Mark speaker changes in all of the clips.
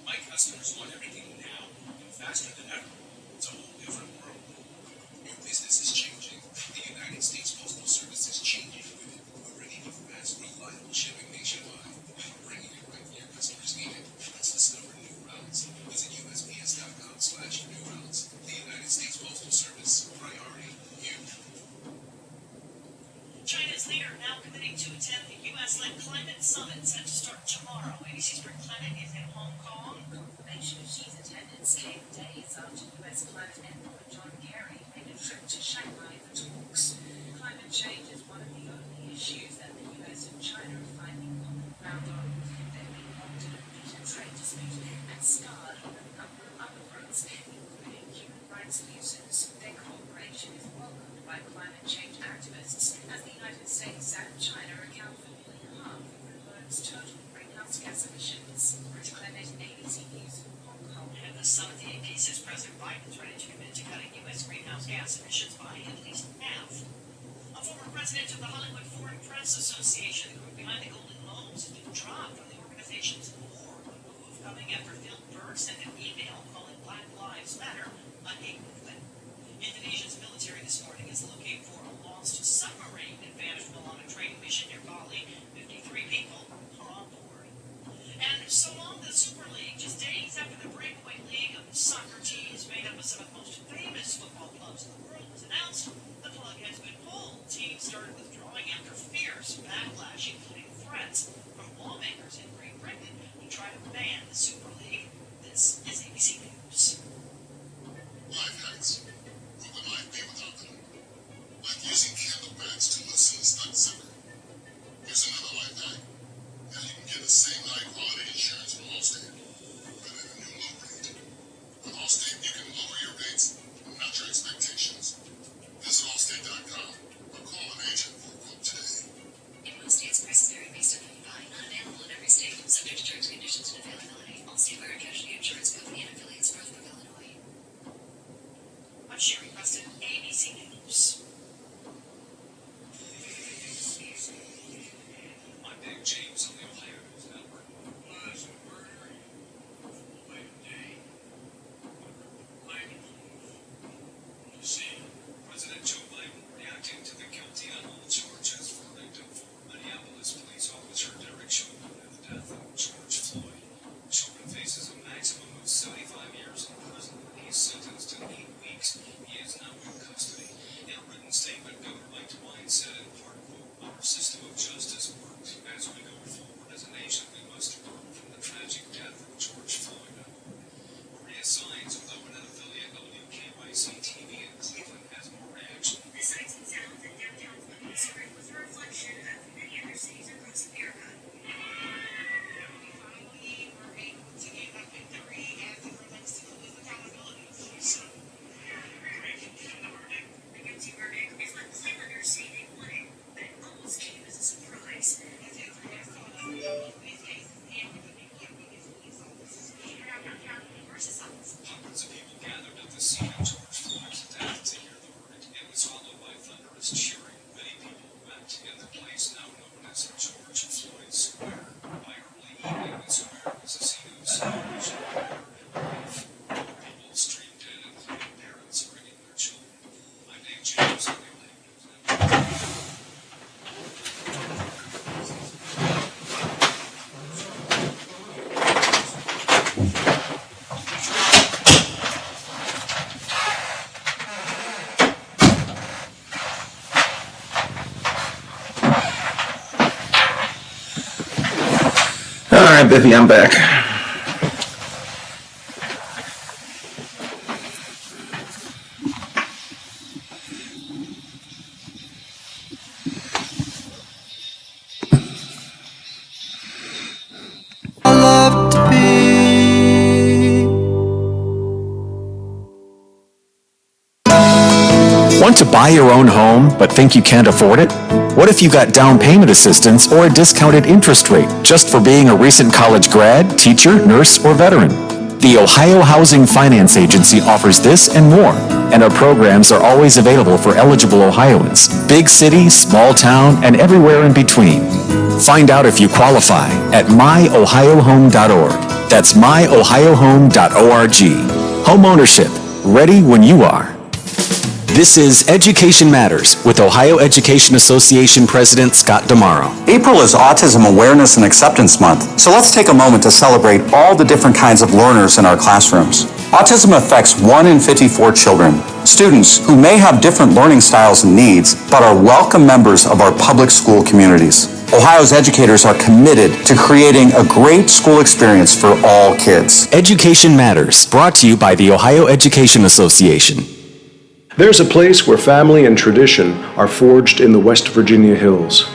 Speaker 1: My customers want everything now and faster than ever. It's a whole different world. Your business is changing. The United States Postal Service is changing with it. We're bringing you fast, reliable shipping nationwide. Bringing it right where your customers need it. Let's discover new routes. Visit USPS.com/new routes. The United States Postal Service. Priority. You.
Speaker 2: China's leader now committing to attend the U.S.-led climate summit set to start tomorrow. ABC Spring Planet is in Hong Kong.
Speaker 3: Confirmation of Xi's attendance came days after U.S. climate envoy John Kerry made a trip to Shanghai for talks. Climate change is one of the only issues that the U.S. and China are finding common ground on. They've been locked in a bitter trade dispute and scarred on a number of other fronts, including human rights abuses. Their cooperation is welcomed by climate change activists, as the United States and China account for nearly half of the world's total greenhouse gas emissions. Rich Clement, ABC News, Hong Kong.
Speaker 2: At the summit, the AP says President Biden is ready to commit to cutting U.S. greenhouse gas emissions by at least half. A former president of the Hollywood Foreign Press Association, the group behind the Golden Globes, has been dropped from the organization's board. A move coming after Phil Berg sent an email calling Black Lives Matter a hate movement. Indonesia's military this morning is looking for a lost submarine that vanished while on a training mission near Bali. 53 people are on board. And so long the Super League, just days after the breakaway league of soccer teams made up of some of the most famous football clubs in the world was announced, the plug has been pulled. Teams started withdrawing after fierce backlash, including threats from lawmakers in Great Britain to try to ban the Super League. This is ABC News.
Speaker 4: Life hacks. What would life be without them? Like using candle bags to loosen a stuck zipper. Here's another life hack. Now you can get the same high quality insurance from Allstate, but at a new low rate. With Allstate, you can lower your rates and match your expectations. Visit Allstate.com or call an agent for a quote today.
Speaker 3: In most states, prices vary based on who you buy. Not available in every state. Subject to terms, conditions, and availability. Allstate Fire and Casualty Insurance Company and affiliates, Northbrook, Illinois.
Speaker 2: I'm Sherry Preston, ABC News.
Speaker 1: I'm Dave James on the Ohio News Network. Was a murder late day. You see, President Joe Biden reacting to the guilty on all charges verdict of former Minneapolis police officer Derek Chauvin in the death of George Floyd. Chauvin faces a maximum of 75 years in prison. He's sentenced to 8 weeks. He is now in custody. In a written statement, Governor Mike DeWine said in part, quote, "Our system of justice works. As we go forward as a nation, we must learn from the tragic death of George Floyd." Maria Sines, with Owen and affiliate WKYC TV in Cleveland, has more reaction.
Speaker 3: The sights and sounds in downtown Pittsburgh was a reflection of many other cities across America.
Speaker 2: We finally were able to get a victory as it relates to police accountability. So,
Speaker 3: The guilty verdict is what Clevelanders say they wanted, but it almost came as a surprise.
Speaker 2: as it has taught us that these cases and with the people against police officers.
Speaker 3: Around County versus us.
Speaker 1: Hundreds of people gathered at the scene of George Floyd's death to hear the verdict. It was followed by thunderous cheering. Many people went in the place now known as George Floyd Square. By early evening, the square was a scene of celebration, prayer, and relief. People streamed in, including parents bringing their children. I'm Dave James on the Ohio News Network.
Speaker 5: All right, Biffy, I'm back.
Speaker 6: Want to buy your own home but think you can't afford it? What if you got down payment assistance or a discounted interest rate just for being a recent college grad, teacher, nurse, or veteran? The Ohio Housing Finance Agency offers this and more, and our programs are always available for eligible Ohioans, big city, small town, and everywhere in between. Find out if you qualify at myohiohome.org. That's myohiohome.org. Home ownership, ready when you are. This is Education Matters with Ohio Education Association President Scott Damaro.
Speaker 7: April is Autism Awareness and Acceptance Month, so let's take a moment to celebrate all the different kinds of learners in our classrooms. Autism affects 1 in 54 children, students who may have different learning styles and needs, but are welcome members of our public school communities. Ohio's educators are committed to creating a great school experience for all kids.
Speaker 6: Education Matters, brought to you by the Ohio Education Association.
Speaker 8: There's a place where family and tradition are forged in the West Virginia hills,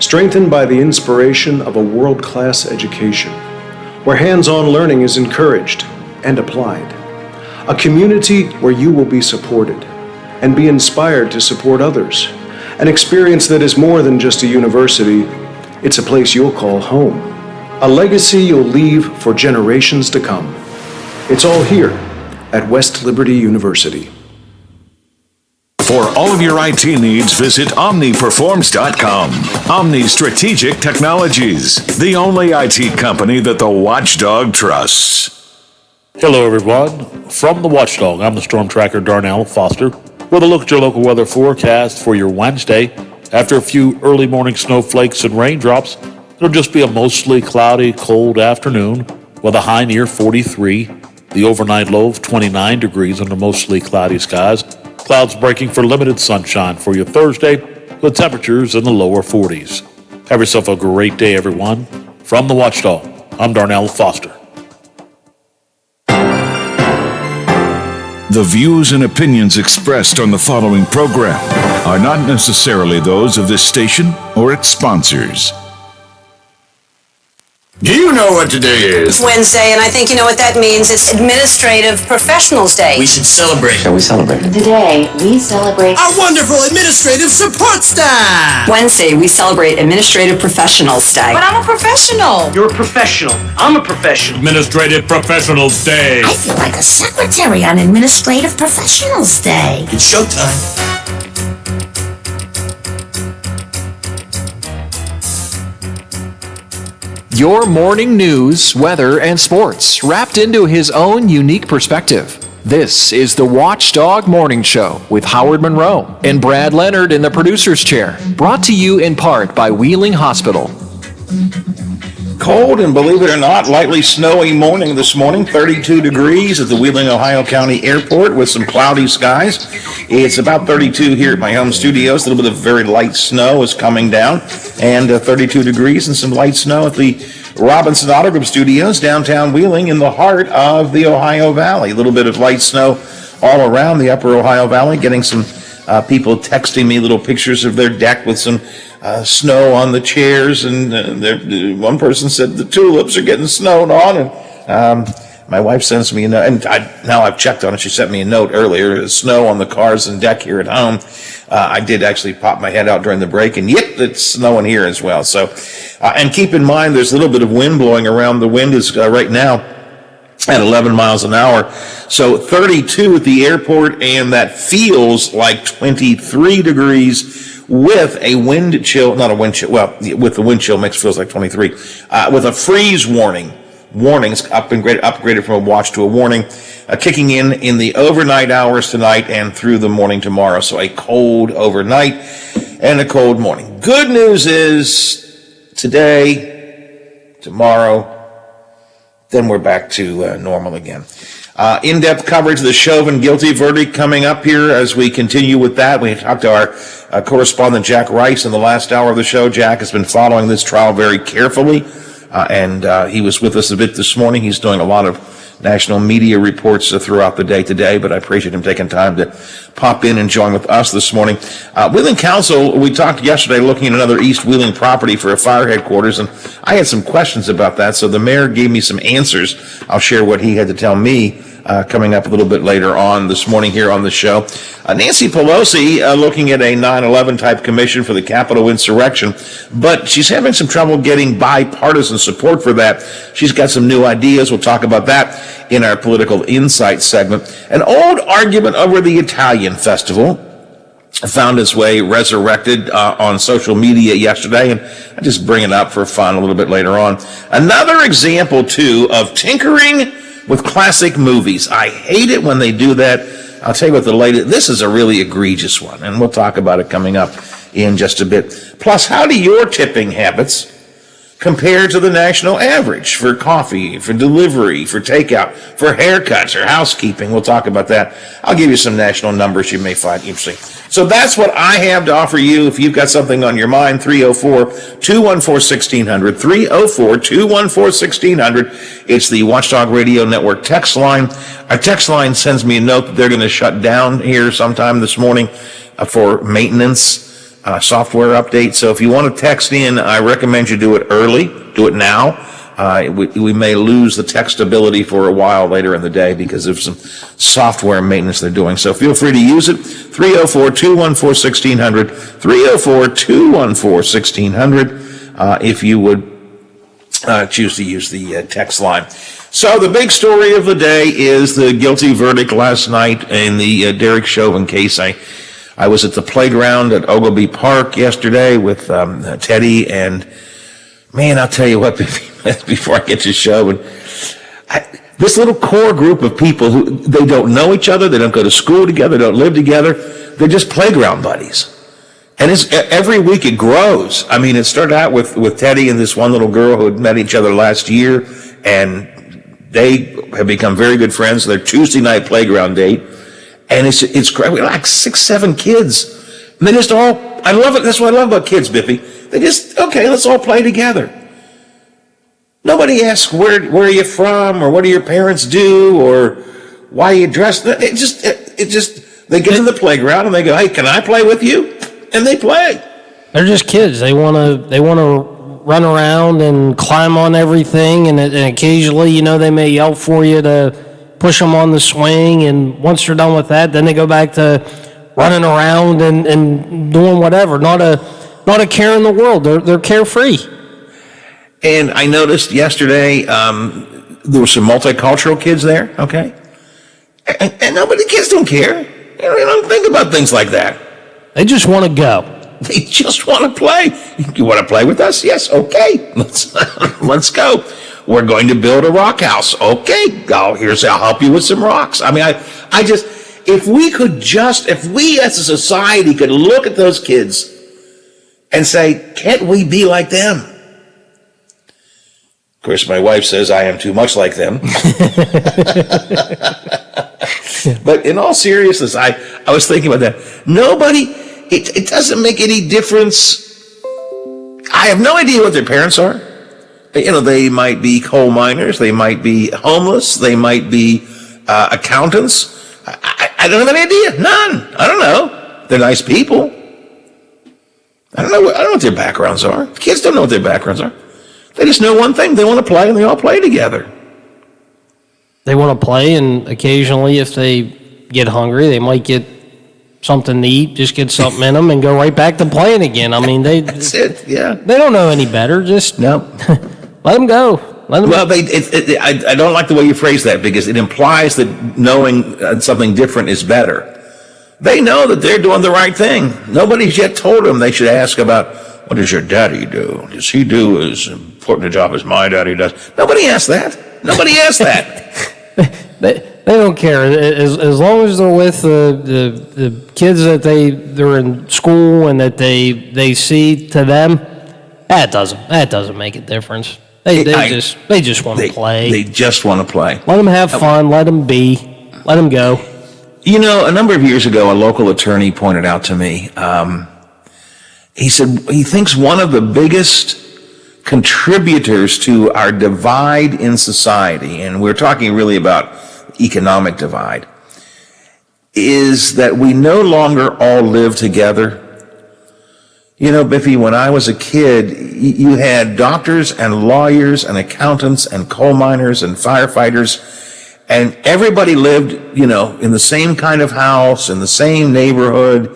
Speaker 8: strengthened by the inspiration of a world-class education, where hands-on learning is encouraged and applied. A community where you will be supported and be inspired to support others. An experience that is more than just a university, it's a place you'll call home. A legacy you'll leave for generations to come. It's all here at West Liberty University.
Speaker 9: For all of your IT needs, visit OmniPerforms.com. Omni Strategic Technologies, the only IT company that the Watchdog trusts.
Speaker 10: Hello, everyone. From the Watchdog, I'm the Storm Tracker Darnell Foster. With a look at your local weather forecast for your Wednesday. After a few early morning snowflakes and raindrops, it'll just be a mostly cloudy, cold afternoon with a high near 43. The overnight low of 29 degrees under mostly cloudy skies. Clouds breaking for limited sunshine for your Thursday with temperatures in the lower 40s. Have yourself a great day, everyone. From the Watchdog, I'm Darnell Foster.
Speaker 9: The views and opinions expressed on the following program are not necessarily those of this station or its sponsors.
Speaker 11: Do you know what today is?
Speaker 12: It's Wednesday, and I think you know what that means. It's Administrative Professionals Day.
Speaker 11: We should celebrate.
Speaker 7: Shall we celebrate?
Speaker 13: Today, we celebrate
Speaker 11: our wonderful administrative support staff.
Speaker 12: Wednesday, we celebrate Administrative Professionals Day.
Speaker 13: But I'm a professional.
Speaker 14: You're a professional. I'm a professional.
Speaker 10: Administrative Professionals Day.
Speaker 13: I feel like a secretary on Administrative Professionals Day.
Speaker 11: It's showtime.
Speaker 15: Your morning news, weather, and sports, wrapped into his own unique perspective. This is the Watchdog Morning Show with Howard Monroe and Brad Leonard in the producer's chair. Brought to you in part by Wheeling Hospital.
Speaker 5: Cold and, believe it or not, lightly snowy morning this morning. 32 degrees at the Wheeling, Ohio County Airport with some cloudy skies. It's about 32 here at my home studios. A little bit of very light snow is coming down. And 32 degrees and some light snow at the Robinson Auto Group Studios, downtown Wheeling, in the heart of the Ohio Valley. A little bit of light snow all around the upper Ohio Valley. Getting some people texting me little pictures of their deck with some snow on the chairs, and one person said the tulips are getting snowed on, and my wife sends me a note, and now I've checked on it. She sent me a note earlier, snow on the cars and deck here at home. I did actually pop my head out during the break, and yep, it's snowing here as well. So, and keep in mind, there's a little bit of wind blowing around. The wind is right now at 11 miles an hour. So 32 at the airport, and that feels like 23 degrees with a wind chill, not a wind chill, well, with the wind chill mix feels like 23, with a freeze warning. Warnings upgraded from a watch to a warning, kicking in the overnight hours tonight and through the morning tomorrow. So a cold overnight and a cold morning. Good news is today, tomorrow, then we're back to normal again. In-depth coverage of the Chauvin guilty verdict coming up here as we continue with that. We talked to our correspondent Jack Rice in the last hour of the show. Jack has been following this trial very carefully, and he was with us a bit this morning. He's doing a lot of national media reports throughout the day today, but I appreciate him taking time to pop in and join with us this morning. Wheeling Council, we talked yesterday looking at another East Wheeling property for a fire headquarters, and I had some questions about that, so the mayor gave me some answers. I'll share what he had to tell me coming up a little bit later on this morning here on the show. Nancy Pelosi looking at a 9/11 type commission for the Capitol insurrection, but she's having some trouble getting bipartisan support for that. She's got some new ideas. We'll talk about that in our political insight segment. An old argument over the Italian festival found its way resurrected on social media yesterday, and I just bring it up for fun a little bit later on. Another example, too, of tinkering with classic movies. I hate it when they do that. I'll tell you what the latest, this is a really egregious one, and we'll talk about it coming up in just a bit. Plus, how do your tipping habits compare to the national average for coffee, for delivery, for takeout, for haircuts or housekeeping? We'll talk about that. I'll give you some national numbers you may find interesting. So that's what I have to offer you. If you've got something on your mind, 304-214-1600, 304-214-1600. It's the Watchdog Radio Network text line. Our text line sends me a note that they're going to shut down here sometime this morning for maintenance. Software update. So if you want to text in, I recommend you do it early. Do it now. We may lose the text ability for a while later in the day because of some software maintenance they're doing. So feel free to use it. 304-214-1600. 304-214-1600. If you would choose to use the text line. So the big story of the day is the guilty verdict last night in the Derek Chauvin case. I was at the playground at Ogilvy Park yesterday with Teddy, and man, I'll tell you what, before I get to Chauvin, this little core group of people who, they don't know each other, they don't go to school together, don't live together, they're just playground buddies. And every week it grows. I mean, it started out with Teddy and this one little girl who had met each other last year, and they have become very good friends. Their Tuesday night playground date. And it's great. We're like 6, 7 kids. And they just all, I love it. That's what I love about kids, Biffy. They just, okay, let's all play together. Nobody asks where are you from, or what do your parents do, or why you dressed. It just, they get in the playground and they go, hey, can I play with you? And they play.
Speaker 16: They're just kids. They want to run around and climb on everything. And occasionally, they may yell for you to push them on the swing, and once they're done with that, then they go back to running around and doing whatever. Not a care in the world. They're carefree.
Speaker 5: And I noticed yesterday there were some multicultural kids there. Okay, and nobody, kids don't care. They don't think about things like that.
Speaker 16: They just want to go.
Speaker 5: They just want to play. You want to play with us? Yes. Okay. Let's go. We're going to build a rock house. Okay, I'll help you with some rocks. I mean, I just, if we as a society could look at those kids and say, can't we be like them? Of course, my wife says I am too much like them. But in all seriousness, I was thinking about that. It doesn't make any difference. I have no idea what their parents are. They might be coal miners, they might be homeless, they might be accountants. I don't have any idea. None. I don't know. They're nice people. I don't know what their backgrounds are. Kids don't know what their backgrounds are. They just know one thing. They want to play, and they all play together.
Speaker 16: They want to play, and occasionally if they get hungry, they might get something to eat, just get something in them, and go right back to playing again. I mean, that's it. Yeah. They don't know any better. Just
Speaker 5: no.
Speaker 16: Let them go. I
Speaker 5: don't like the way you phrase that, because it implies that knowing something different is better. They know that they're doing the right thing. Nobody's yet told them they should ask about, what does your daddy do? Does he do as important a job as my daddy does? Nobody asks that. Nobody asks that.
Speaker 16: They don't care. As long as they're with the kids that they're in school and that they see to them, that doesn't make a difference. They just want to play. They just want to play. Let them have fun. Let them be. Let them go.
Speaker 5: A number of years ago, a local attorney pointed out to me, he said he thinks one of the biggest contributors to our divide in society, and we're talking really about economic divide, is that we no longer all live together. Biffy, when I was a kid, you had doctors and lawyers and accountants and coal miners and firefighters, and everybody lived, in the same kind of house, in the same neighborhood.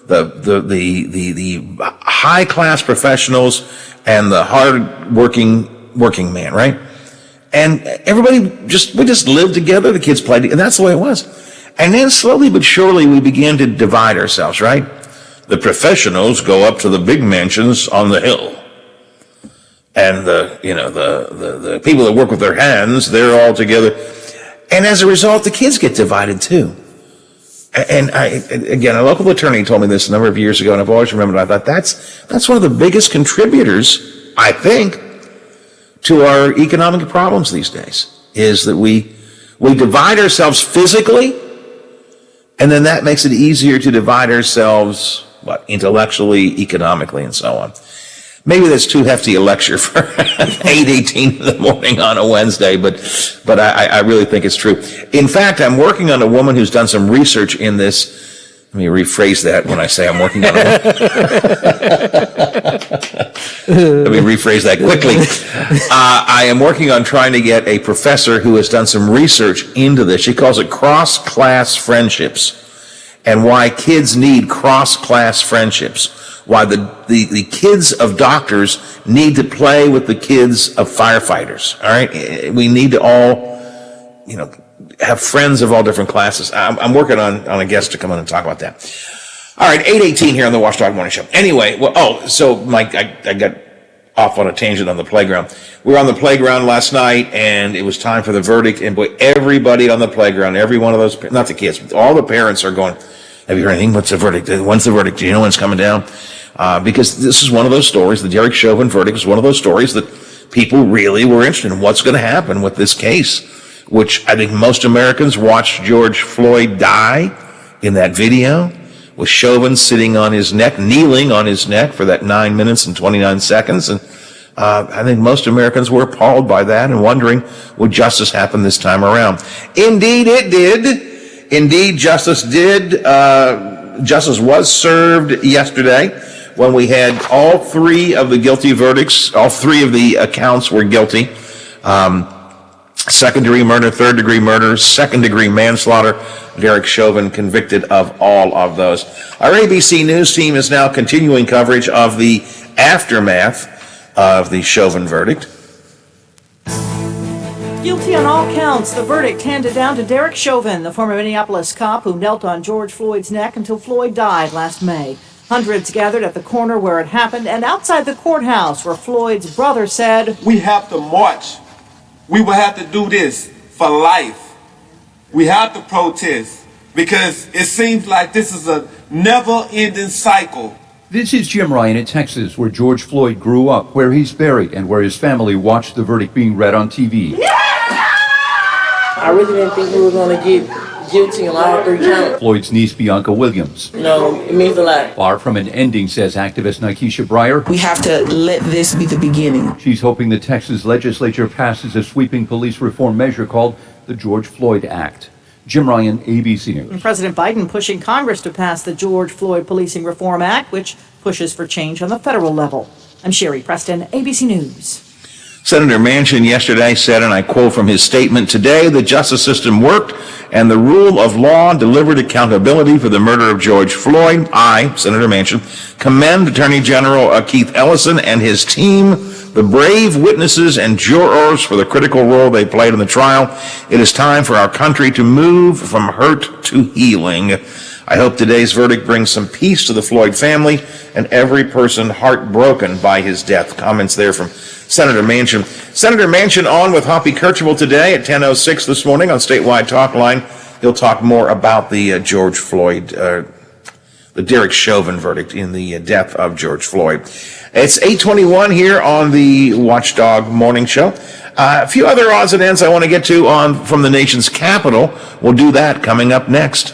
Speaker 5: The high class professionals and the hard working man, right? And everybody we just lived together. The kids played, and that's the way it was. And then slowly but surely we began to divide ourselves, right? The professionals go up to the big mansions on the hill. And the people that work with their hands, they're all together. And as a result, the kids get divided too. And a local attorney told me this a number of years ago, and I've always remembered. I thought that's one of the biggest contributors, I think, to our economic problems these days, is that we divide ourselves physically, and then that makes it easier to divide ourselves, intellectually, economically, and so on. Maybe that's too hefty a lecture for 8:18 in the morning on a Wednesday, but I really think it's true. In fact, I'm working on a woman who's done some research in this. Let me rephrase that when I say I'm working on a woman. Let me rephrase that quickly. I am working on trying to get a professor who has done some research into this. She calls it cross-class friendships, and why kids need cross-class friendships. Why the kids of doctors need to play with the kids of firefighters. All right, we need to all, have friends of all different classes. I'm working on a guest to come in and talk about that. All right, 8:18 here on the Watchdog Morning Show. Anyway, so Mike, I got off on a tangent on the playground. We were on the playground last night, and it was time for the verdict. And boy, everybody on the playground, every one of those, not the kids, but all the parents are going, "Have you heard anything? What's the verdict? When's the verdict? Do you know when it's coming down?" Because this is one of those stories, the Derek Chauvin verdict is one of those stories that people really were interested in. What's going to happen with this case? Which I think most Americans watched George Floyd die in that video, with Chauvin sitting on his neck, kneeling on his neck for that 9 minutes and 29 seconds. And I think most Americans were appalled by that and wondering, would justice happen this time around? Indeed, it did. Indeed, justice did. Justice was served yesterday when we had all three of the guilty verdicts. All three of the accounts were guilty. Second-degree murder, third-degree murder, second-degree manslaughter. Derek Chauvin convicted of all of those. Our ABC News team is now continuing coverage of the aftermath of the Chauvin verdict.
Speaker 17: Guilty on all counts, the verdict handed down to Derek Chauvin, the former Minneapolis cop who knelt on George Floyd's neck until Floyd died last May. Hundreds gathered at the corner where it happened and outside the courthouse where Floyd's brother said,
Speaker 18: "We have to march. We will have to do this for life. We have to protest because it seems like this is a never-ending cycle."
Speaker 19: This is Jim Ryan in Texas, where George Floyd grew up, where he's buried, and where his family watched the verdict being read on TV.
Speaker 20: I really didn't think we were going to get guilty on all three counts.
Speaker 19: Floyd's niece, Bianca Williams.
Speaker 20: It means a lot.
Speaker 19: Far from an ending, says activist Nikesha Breyer.
Speaker 20: We have to let this be the beginning.
Speaker 19: She's hoping the Texas legislature passes a sweeping police reform measure called the George Floyd Act. Jim Ryan, ABC News.
Speaker 17: President Biden pushing Congress to pass the George Floyd Policing Reform Act, which pushes for change on the federal level. I'm Sherry Preston, ABC News.
Speaker 5: Senator Manchin yesterday said, and I quote from his statement, "Today the justice system worked and the rule of law delivered accountability for the murder of George Floyd. I, Senator Manchin, commend Attorney General Keith Ellison and his team, the brave witnesses and jurors for the critical role they played in the trial. It is time for our country to move from hurt to healing. I hope today's verdict brings some peace to the Floyd family and every person heartbroken by his death." Comments there from Senator Manchin. Senator Manchin on with Hoppy Kercheval today at 10:06 this morning on Statewide Talk Line. He'll talk more about the George Floyd, the Derek Chauvin verdict in the death of George Floyd. It's 8:21 here on the Watchdog Morning Show. A few other odds and ends I want to get to from the nation's capital. We'll do that coming up next.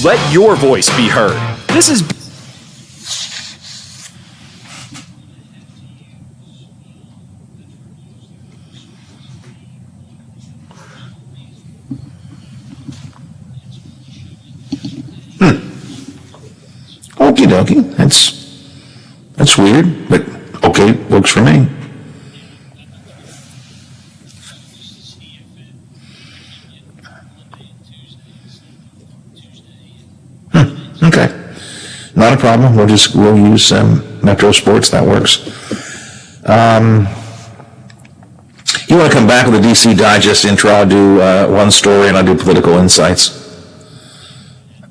Speaker 6: Let your voice be heard. This is
Speaker 5: Okie dokie. That's weird, but okay, works for me. Okay. Not a problem. We'll use Metro Sports. That works. You want to come back with the DC Digest intro? I'll do one story and I'll do political insights.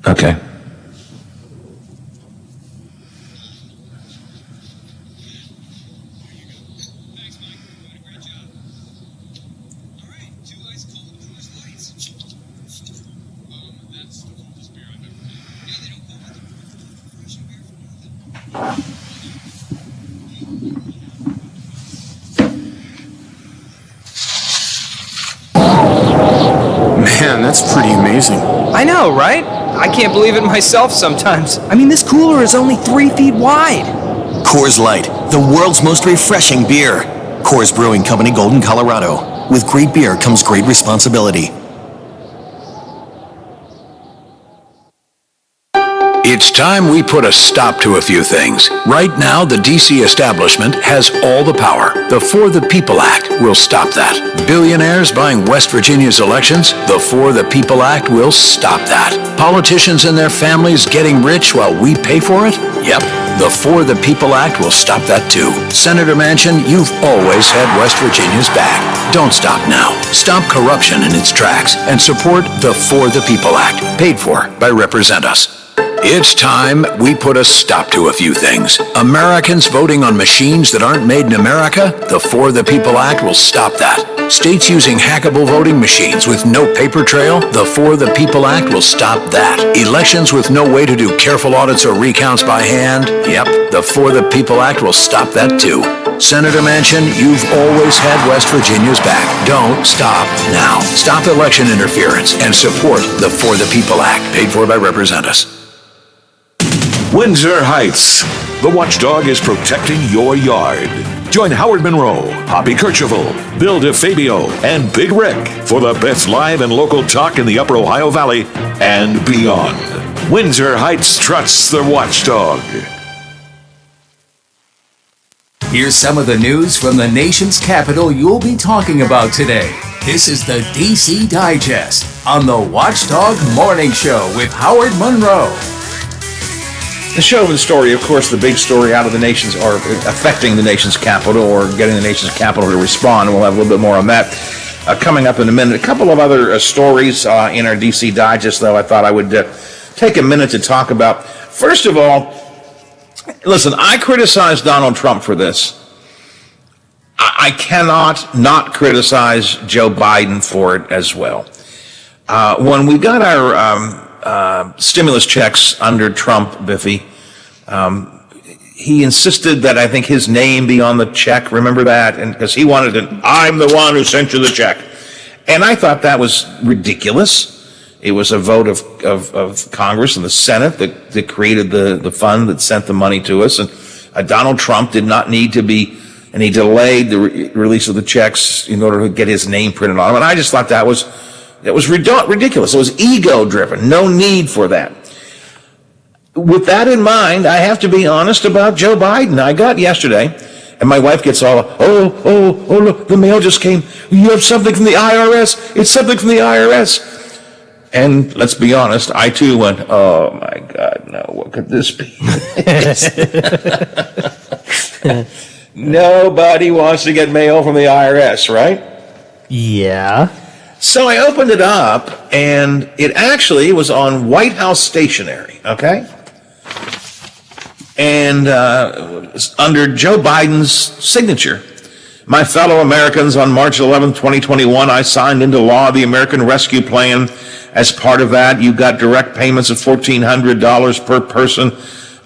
Speaker 5: Okay.
Speaker 21: Man, that's pretty amazing.
Speaker 22: I know, right? I can't believe it myself sometimes. I mean, this cooler is only 3 feet wide.
Speaker 23: Coors Light, the world's most refreshing beer. Coors Brewing Company, Golden, Colorado. With great beer comes great responsibility.
Speaker 9: It's time we put a stop to a few things. Right now, the D.C. establishment has all the power. The For the People Act will stop that. Billionaires buying West Virginia's elections? The For the People Act will stop that. Politicians and their families getting rich while we pay for it? Yep. The For the People Act will stop that too. Senator Manchin, you've always had West Virginia's back. Don't stop now. Stop corruption in its tracks and support the For the People Act, paid for by Represent Us. It's time we put a stop to a few things. Americans voting on machines that aren't made in America? The For the People Act will stop that. States using hackable voting machines with no paper trail? The For the People Act will stop that. Elections with no way to do careful audits or recounts by hand? Yep, the For the People Act will stop that too. Senator Manchin, you've always had West Virginia's back. Don't stop now. Stop election interference and support the For the People Act, paid for by Represent Us. Windsor Heights. The Watchdog is protecting your yard. Join Howard Monroe, Hoppy Kercheval, Bill DeFabio, and Big Rick for the best live and local talk in the Upper Ohio Valley and beyond. Windsor Heights trusts the Watchdog.
Speaker 24: Here's some of the news from the nation's capital you'll be talking about today. This is the DC Digest on the Watchdog Morning Show with Howard Monroe.
Speaker 5: The Chauvin story, of course, the big story out of the nation's, or affecting the nation's capital, or getting the nation's capital to respond. We'll have a little bit more on that coming up in a minute. A couple of other stories in our DC Digest, though, I thought I would take a minute to talk about. First of all, listen, I criticize Donald Trump for this. I cannot not criticize Joe Biden for it as well. When we got our stimulus checks under Trump, Biffy, he insisted that I think his name be on the check. Remember that? And because he wanted to, I'm the one who sent you the check. And I thought that was ridiculous. It was a vote of Congress and the Senate that created the fund that sent the money to us. And Donald Trump did not need to be, and he delayed the release of the checks in order to get his name printed on them. And I just thought that was ridiculous. It was ego-driven. No need for that. With that in mind, I have to be honest about Joe Biden. I got yesterday, and my wife gets all, oh, look, the mail just came. You have something from the IRS. It's something from the IRS. And let's be honest, I too went, oh my God, no, what could this be? Nobody wants to get mail from the IRS, right?
Speaker 16: Yeah.
Speaker 5: So I opened it up, and it actually was on White House stationery, okay? And under Joe Biden's signature. My fellow Americans, on March 11, 2021, I signed into law the American Rescue Plan. As part of that, you got direct payments of $1,400 per person.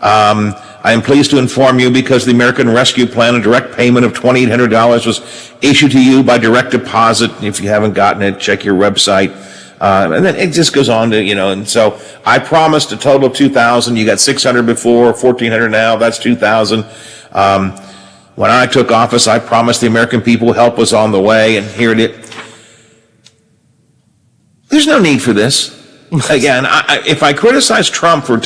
Speaker 5: I am pleased to inform you, because the American Rescue Plan, a direct payment of $2,800 was issued to you by direct deposit. If you haven't gotten it, check your website. And then it just goes on to, and so I promised a total of $2,000. You got $600 before, $1,400 now, that's $2,000. When I took office, I promised the American people help was on the way, and here it is. There's no need for this. Again, if I criticize Trump for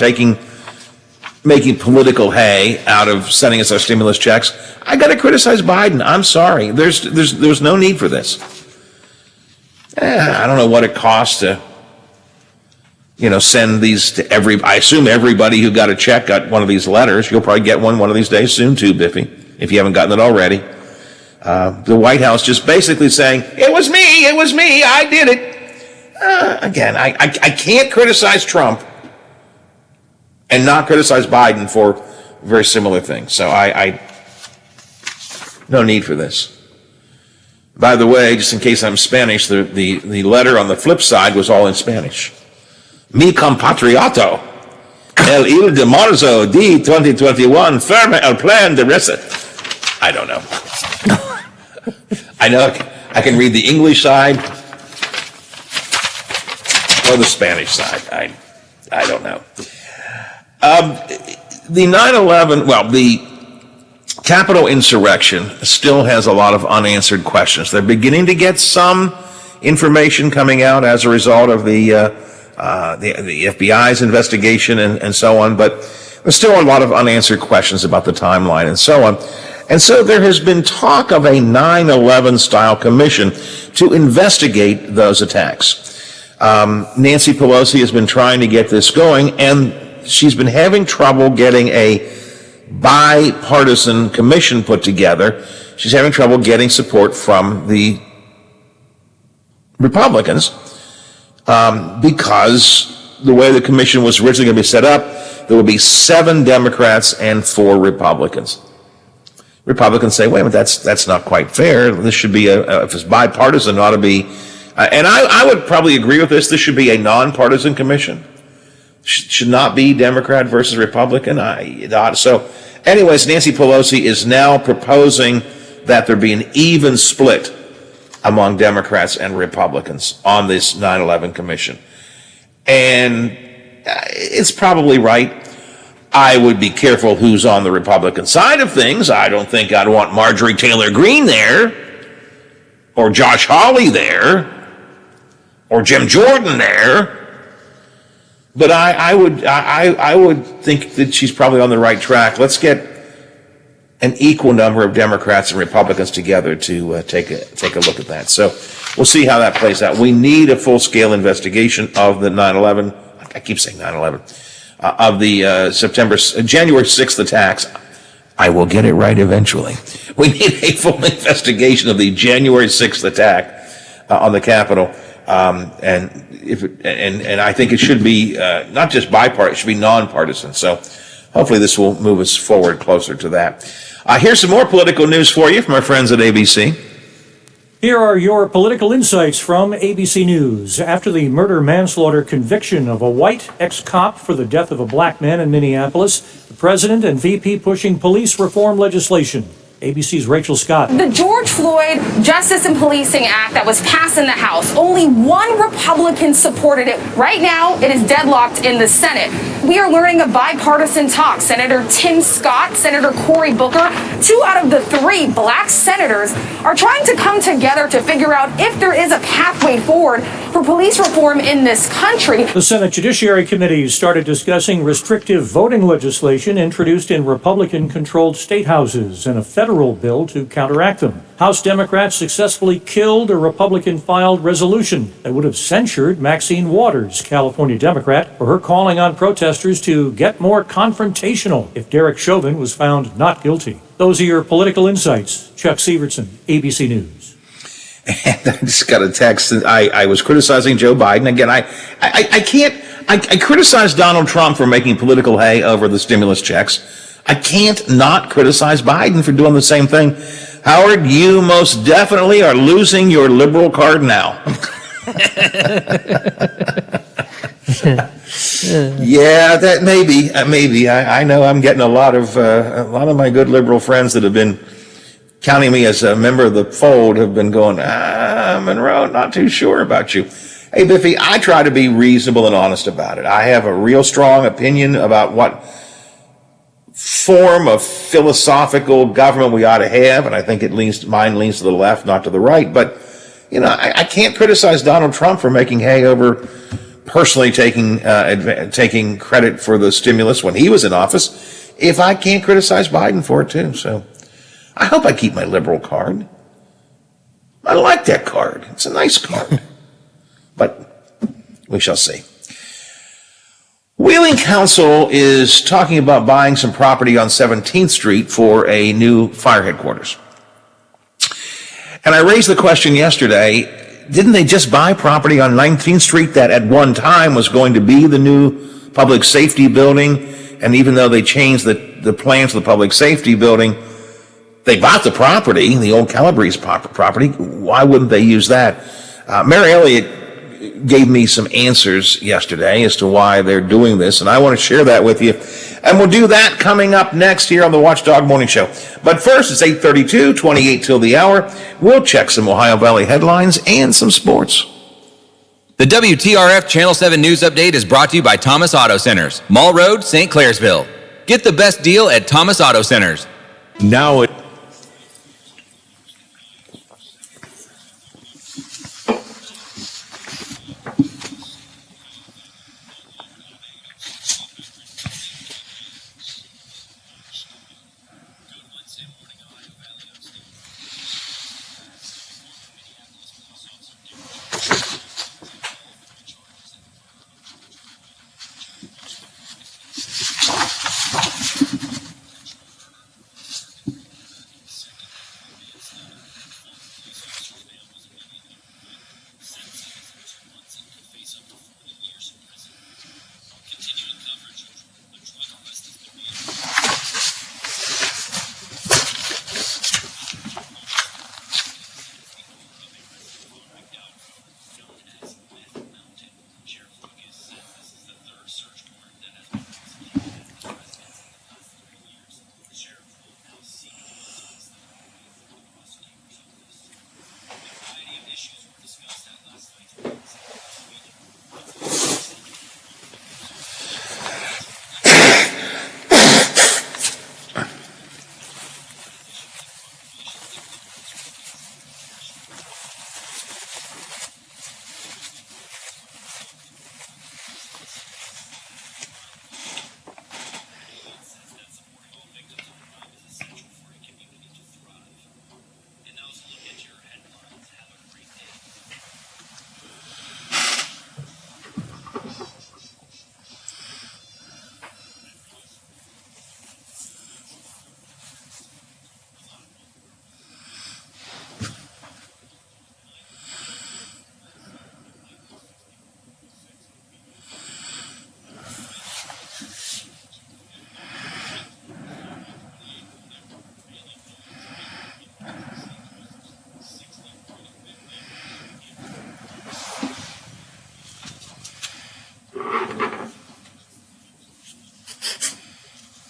Speaker 5: making political hay out of sending us our stimulus checks, I got to criticize Biden. I'm sorry. There's no need for this. I don't know what it costs to, send these to I assume everybody who got a check got one of these letters. You'll probably get one of these days soon too, Biffy, if you haven't gotten it already. The White House just basically saying, it was me, I did it. Again, I can't criticize Trump and not criticize Biden for very similar things. So no need for this. By the way, just in case I'm Spanish, the letter on the flip side was all in Spanish. Mi compatriota, el il de marzo de 2021, firme el plan de reset. I don't know. I know I can read the English side. or the Spanish side. I don't know. The 9/11, well, the Capitol insurrection still has a lot of unanswered questions. They're beginning to get some information coming out as a result of the FBI's investigation and so on, but there's still a lot of unanswered questions about the timeline and so on. And so there has been talk of a 9/11 style commission to investigate those attacks. Nancy Pelosi has been trying to get this going, and she's been having trouble getting a bipartisan commission put together. She's having trouble getting support from the Republicans because the way the commission was originally going to be set up, there would be 7 Democrats and 4 Republicans. Republicans say, wait a minute, that's not quite fair. This should be if it's bipartisan, it ought to be, and I would probably agree with this. This should be a nonpartisan commission. Should not be Democrat versus Republican. So, anyways, Nancy Pelosi is now proposing that there be an even split among Democrats and Republicans on this 9/11 commission. And it's probably right. I would be careful who's on the Republican side of things. I don't think I'd want Marjorie Taylor Greene there, or Josh Hawley there, or Jim Jordan there. But I would think that she's probably on the right track. Let's get an equal number of Democrats and Republicans together to take a look at that. So we'll see how that plays out. We need a full-scale investigation of the 9/11. I keep saying 9/11 of the January 6th attacks. I will get it right eventually. We need a full investigation of the January 6th attack on the Capitol. And I think it should be not just bipartisan, it should be nonpartisan. So hopefully this will move us forward closer to that. Here's some more political news for you from our friends at ABC.
Speaker 2: Here are your political insights from ABC News. After the murder-manslaughter conviction of a white ex-cop for the death of a black man in Minneapolis, the president and VP pushing police reform legislation. ABC's Rachel Scott.
Speaker 3: The George Floyd Justice and Policing Act that was passed in the House, only one Republican supported it. Right now, it is deadlocked in the Senate. We are learning of bipartisan talks. Senator Tim Scott, Senator Cory Booker, 2 out of the 3 black senators are trying to come together to figure out if there is a pathway forward for police reform in this country.
Speaker 2: The Senate Judiciary Committee started discussing restrictive voting legislation introduced in Republican-controlled state houses and a federal bill to counteract them. House Democrats successfully killed a Republican-filed resolution that would have censured Maxine Waters, California Democrat, for her calling on protesters to get more confrontational if Derek Chauvin was found not guilty. Those are your political insights. Chuck Sievertson, ABC News.
Speaker 5: And I just got a text. I was criticizing Joe Biden. Again, I criticized Donald Trump for making political hay over the stimulus checks. I can't not criticize Biden for doing the same thing. Howard, you most definitely are losing your liberal card now. Yeah, that maybe. I know I'm getting a lot of my good liberal friends that have been counting me as a member of the fold have been going, Monroe, not too sure about you. Hey, Biffy, I try to be reasonable and honest about it. I have a real strong opinion about what form of philosophical government we ought to have, and I think mine leans to the left, not to the right. But, I can't criticize Donald Trump for making hay over personally taking credit for the stimulus when he was in office, if I can't criticize Biden for it too. So I hope I keep my liberal card. I like that card. It's a nice card. But we shall see. Wheeling Council is talking about buying some property on 17th Street for a new fire headquarters. And I raised the question yesterday, didn't they just buy property on 19th Street that at one time was going to be the new public safety building? And even though they changed the plans for the public safety building, they bought the property, the old Calabrese property. Why wouldn't they use that? Mary Elliott gave me some answers yesterday as to why they're doing this, and I want to share that with you. And we'll do that coming up next here on the Watchdog Morning Show. But first, it's 8:32, 28 till the hour. We'll check some Ohio Valley headlines and some sports.
Speaker 1: The WTRF Channel 7 News Update is brought to you by Thomas Auto Centers, Mall Road, St. Clairsville. Get the best deal at Thomas Auto Centers.
Speaker 9: Now it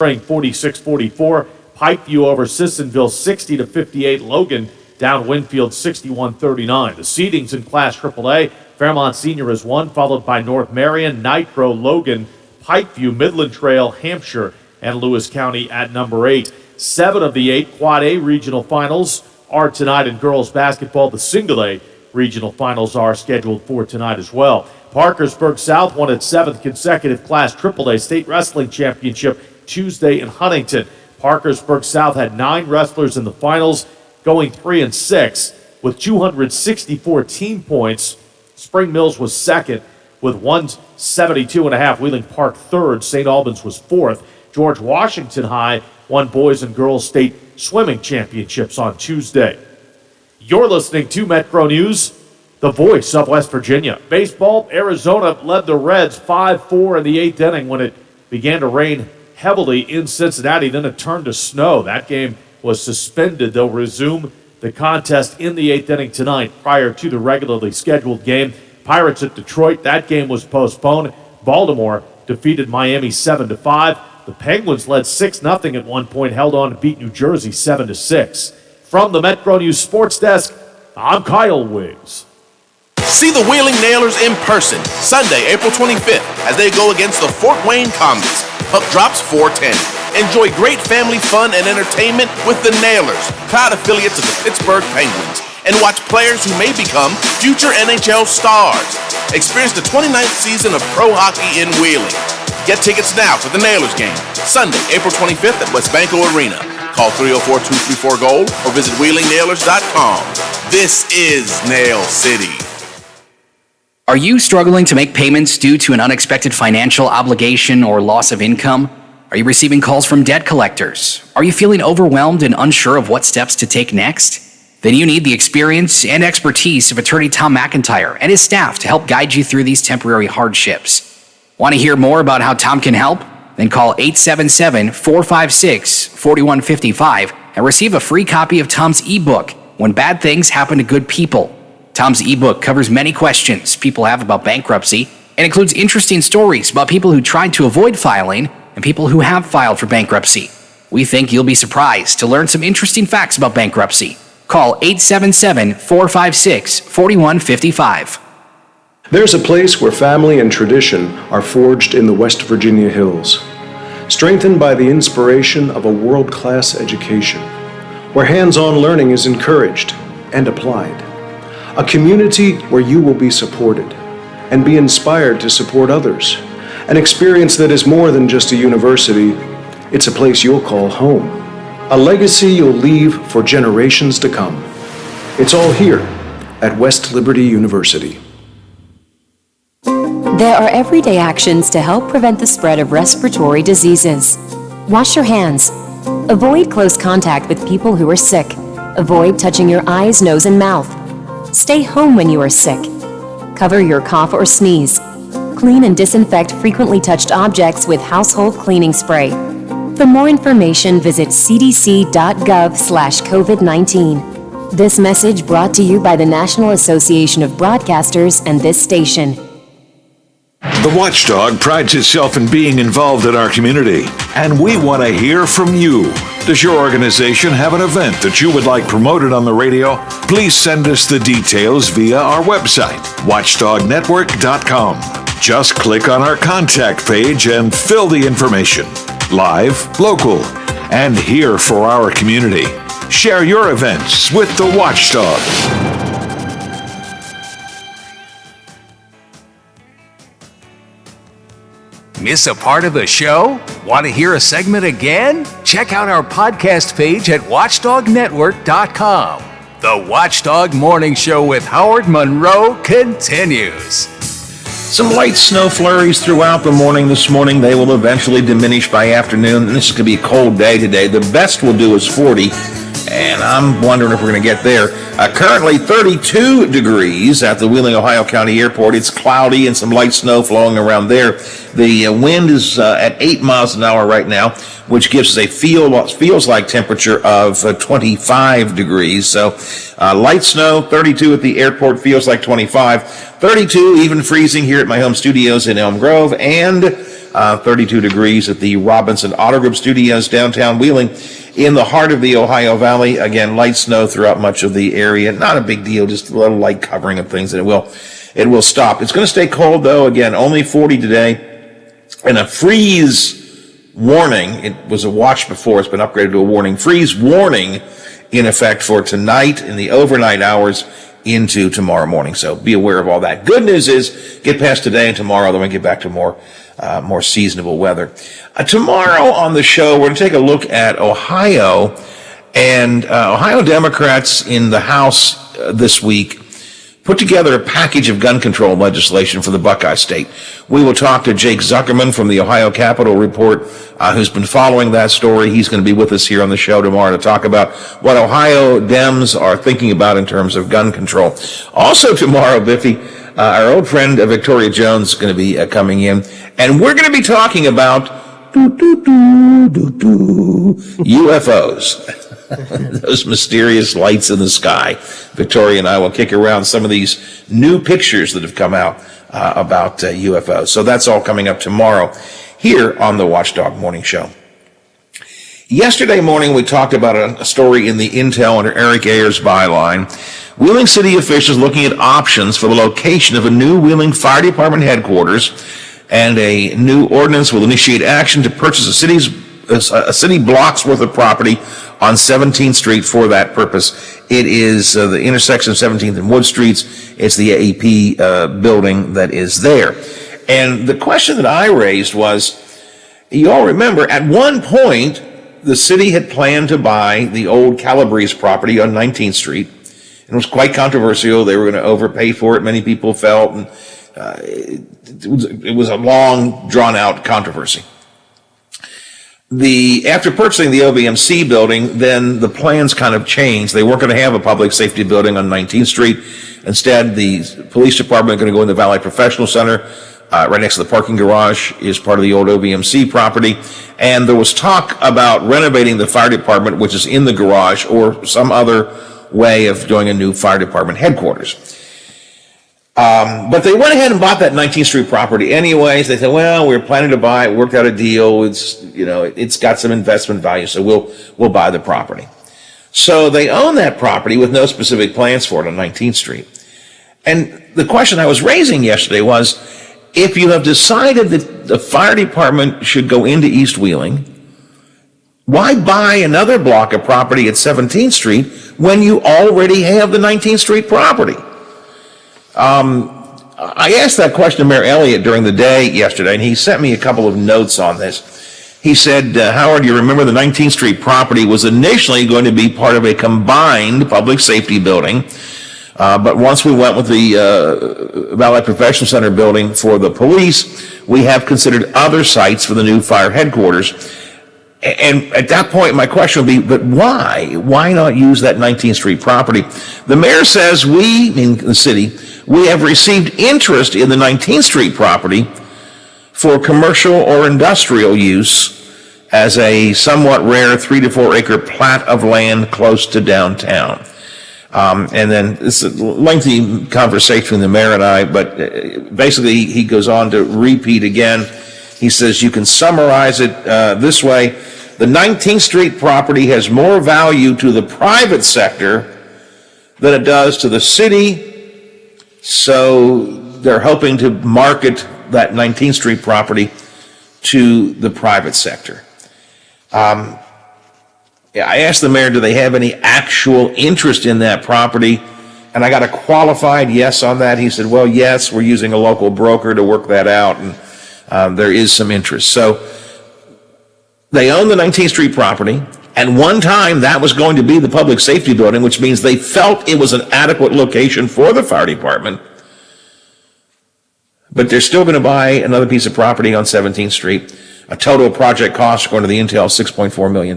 Speaker 4: Ranked 46-44. Pikeview over Sissonville 60-58. Logan down Winfield 61-39. The seedings in Class AAA: Fairmont Senior is 1, followed by North Marion, Nitro, Logan, Pikeview, Midland Trail, Hampshire, and Lewis County at number 8. 7 of the 8 Quad A regional finals are tonight in girls basketball. The Single A regional finals are scheduled for tonight as well. Parkersburg South won its 7th consecutive Class AAA state wrestling championship Tuesday in Huntington. Parkersburg South had 9 wrestlers in the finals, going 3-6 with 264 team points. Spring Mills was second with 172.5. Wheeling Park third. St. Albans was fourth. George Washington High won boys and girls state swimming championships on Tuesday. You're listening to Metro News, the voice of West Virginia. Baseball: Arizona led the Reds 5-4 in the 8th inning when it began to rain heavily in Cincinnati. Then it turned to snow. That game was suspended. They'll resume the contest in the 8th inning tonight prior to the regularly scheduled game. Pirates at Detroit, that game was postponed. Baltimore defeated Miami 7-5. The Penguins led 6-0 at one point, held on to beat New Jersey 7-6. From the Metro News Sports Desk, I'm Kyle Wiggs.
Speaker 8: See the Wheeling Nailers in person Sunday, April 25th, as they go against the Fort Wayne Comets. Puck drops 4:10. Enjoy great family fun and entertainment with the Nailers, proud affiliates of the Pittsburgh Penguins, and watch players who may become future NHL stars. Experience the 29th season of pro hockey in Wheeling. Get tickets now to the Nailers game, Sunday, April 25th at Westbanco Arena. Call 304-234-GOAL or visit WheelingNailers.com. This is Nail City.
Speaker 21: Are you struggling to make payments due to an unexpected financial obligation or loss of income? Are you receiving calls from debt collectors? Are you feeling overwhelmed and unsure of what steps to take next? Then you need the experience and expertise of attorney Tom McIntyre and his staff to help guide you through these temporary hardships. Want to hear more about how Tom can help? Then call 877-456-4155 and receive a free copy of Tom's ebook, When Bad Things Happen to Good People. Tom's ebook covers many questions people have about bankruptcy and includes interesting stories about people who tried to avoid filing and people who have filed for bankruptcy. We think you'll be surprised to learn some interesting facts about bankruptcy. Call 877-456-4155.
Speaker 7: There's a place where family and tradition are forged in the West Virginia hills, strengthened by the inspiration of a world-class education, where hands-on learning is encouraged and applied. A community where you will be supported and be inspired to support others. An experience that is more than just a university, it's a place you'll call home. A legacy you'll leave for generations to come. It's all here at West Liberty University.
Speaker 10: There are everyday actions to help prevent the spread of respiratory diseases. Wash your hands. Avoid close contact with people who are sick. Avoid touching your eyes, nose, and mouth. Stay home when you are sick. Cover your cough or sneeze. Clean and disinfect frequently touched objects with household cleaning spray. For more information, visit cdc.gov/COVID-19. This message brought to you by the National Association of Broadcasters and this station.
Speaker 9: The Watchdog prides itself in being involved in our community, and we want to hear from you. Does your organization have an event that you would like promoted on the radio? Please send us the details via our website, watchdognetwork.com. Just click on our contact page and fill the information. Live, local, and here for our community. Share your events with the Watchdog.
Speaker 24: Miss a part of the show? Want to hear a segment again? Check out our podcast page at watchdognetwork.com. The Watchdog Morning Show with Howard Monroe continues.
Speaker 5: Some light snow flurries throughout the morning this morning. They will eventually diminish by afternoon. And this is going to be a cold day today. The best we'll do is 40. And I'm wondering if we're going to get there. Currently 32 degrees at the Wheeling, Ohio County Airport. It's cloudy and some light snow flowing around there. The wind is at 8 miles an hour right now, which gives us a feels like temperature of 25 degrees. So light snow, 32 at the airport, feels like 25. 32 even freezing here at my home studios in Elm Grove, and 32 degrees at the Robinson Auto Group Studios downtown Wheeling in the heart of the Ohio Valley. Again, light snow throughout much of the area. Not a big deal, just a little light covering of things, and it will stop. It's going to stay cold, though. Again, only 40 today, and a freeze warning. It was a watch before. It's been upgraded to a warning. Freeze warning in effect for tonight in the overnight hours into tomorrow morning. So be aware of all that. Good news is get past today and tomorrow, then we get back to more seasonable weather. Tomorrow on the show, we're going to take a look at Ohio, and Ohio Democrats in the House this week put together a package of gun control legislation for the Buckeye State. We will talk to Jake Zuckerman from the Ohio Capitol Report, who's been following that story. He's going to be with us here on the show tomorrow to talk about what Ohio Dems are thinking about in terms of gun control. Also tomorrow, Biffy, our old friend Victoria Jones is going to be coming in, and we're going to be talking about UFOs. Those mysterious lights in the sky. Victoria and I will kick around some of these new pictures that have come out about UFOs. So that's all coming up tomorrow here on the Watchdog Morning Show. Yesterday morning, we talked about a story in the Intel under Eric Ayers byline. Wheeling City officials looking at options for the location of a new Wheeling Fire Department headquarters, and a new ordinance will initiate action to purchase a city block's worth of property on 17th Street for that purpose. It is the intersection of 17th and Wood Streets. It's the AEP building that is there. And the question that I raised was, you all remember, at one point, the city had planned to buy the old Calabrese property on 19th Street. It was quite controversial. They were going to overpay for it, many people felt, and it was a long, drawn-out controversy. After purchasing the OVMC building, then the plans kind of changed. They weren't going to have a public safety building on 19th Street. Instead, the police department are going to go in the Valley Professional Center. Right next to the parking garage is part of the old OVMC property. And there was talk about renovating the fire department, which is in the garage, or some other way of doing a new fire department headquarters. But they went ahead and bought that 19th Street property anyways. They said, well, we were planning to buy it, worked out a deal. It's got some investment value, so we'll buy the property. So they own that property with no specific plans for it on 19th Street. And the question I was raising yesterday was, if you have decided that the fire department should go into East Wheeling, why buy another block of property at 17th Street when you already have the 19th Street property? I asked that question to Mayor Elliott during the day yesterday, and he sent me a couple of notes on this. He said, Howard, you remember the 19th Street property was initially going to be part of a combined public safety building, but once we went with the Valet Professional Center building for the police, we have considered other sites for the new fire headquarters. And at that point, my question would be, but why? Why not use that 19th Street property? The mayor says we, in the city, we have received interest in the 19th Street property for commercial or industrial use as a somewhat rare 3 to 4 acre plat of land close to downtown. And then it's a lengthy conversation between the mayor and I, but basically he goes on to repeat again. He says you can summarize it this way. The 19th Street property has more value to the private sector than it does to the city, so they're hoping to market that 19th Street property to the private sector. I asked the mayor, do they have any actual interest in that property? And I got a qualified yes on that. He said, well, yes, we're using a local broker to work that out, and there is some interest. So they own the 19th Street property, and one time that was going to be the public safety building, which means they felt it was an adequate location for the fire department. But they're still going to buy another piece of property on 17th Street. A total project cost, according to the Intel, $6.4 million.